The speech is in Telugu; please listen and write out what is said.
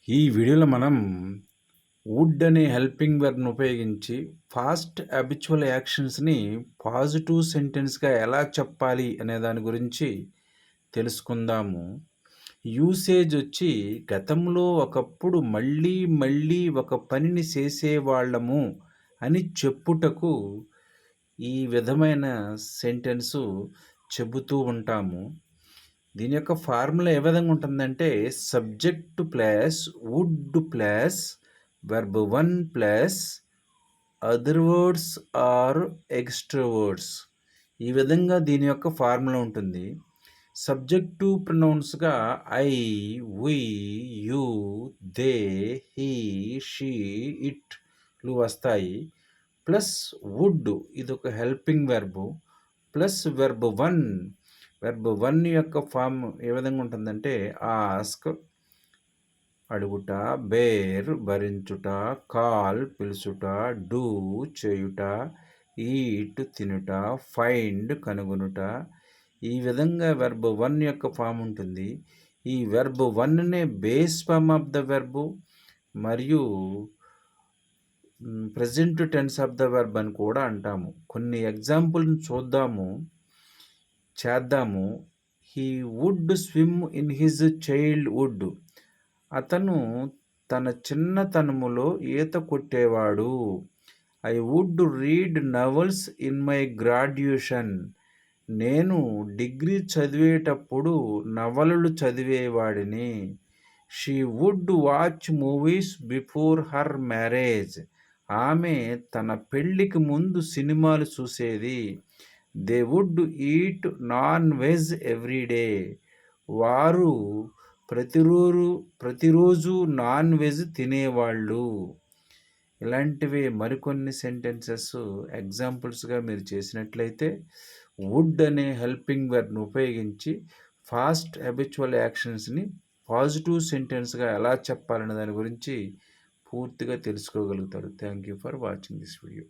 ఈ వీడియోలో మనం వుడ్ అనే హెల్పింగ్ వర్బ్‌ని ఉపయోగించి ఫాస్ట్ హాబిచువల్ యాక్షన్స్‌ని పాజిటివ్ సెంటెన్స్‌గా ఎలా చెప్పాలి అనే దాని గురించి తెలుసుకుందాము. యూసేజ్ వచ్చి గతంలో ఒకప్పుడు మళ్ళీ మళ్ళీ ఒక పనిని చేసేవాళ్ళము అని చెప్పుటకు ఈ విధమైన సెంటెన్సు చెబుతూ ఉంటాము. దీని యొక్క ఫార్ములా ఏ విధంగా ఉంటుందంటే subject plus would plus verb 1 plus other words or extra words. ఈ విధంగా దీని యొక్క ఫార్ములా ఉంటుంది. సబ్జెక్టు ప్రొనౌన్స్గా I, we, you, they, he, she, ఇట్లు వస్తాయి. ప్లస్ వుడ్ ఇదొక helping verb plus verb 1. Verb 1 యొక్క ఫామ్ ఏ విధంగా ఉంటుందంటే ఆస్క్ అడుగుట, బేర్ భరించుట, కాల్ పిలుచుట, డూ చేయుట, ఈట్ తినుట, ఫైండ్ కనుగొనుట. ఈ విధంగా వెర్బ్ 1 యొక్క ఫామ్ ఉంటుంది. ఈ వెర్బ్ 1నే base form of the verb మరియు present tense of the verb అని కూడా అంటాము. కొన్ని ఎగ్జాంపుల్ని చేద్దాము. He would swim in his childhood. అతను తన చిన్నతనములో ఈత కొట్టేవాడు. I would read novels in my graduation. నేను డిగ్రీ చదివేటప్పుడు నవలలు చదివేవాడిని. She would watch movies before her marriage. ఆమె తన పెళ్ళికి ముందు సినిమాలు చూసేది. They would eat non veg everyday. వారు ప్రతిరోజు నాన్ వెజ్ తినేవాళ్ళు. ఇలాంటివి మరికొన్ని సెంటెన్సెస్ ఎగ్జాంపుల్స్గా మీరు చేసినట్లయితే వుడ్ అనే హెల్పింగ్ వెర్బ్ని ఉపయోగించి ఫాస్ట్ హ్యాబిచువల్ యాక్షన్స్ని పాజిటివ్ సెంటెన్స్గా ఎలా చెప్పాలనే దాని గురించి పూర్తిగా తెలుసుకోగలుగుతారు. Thank you for watching this video.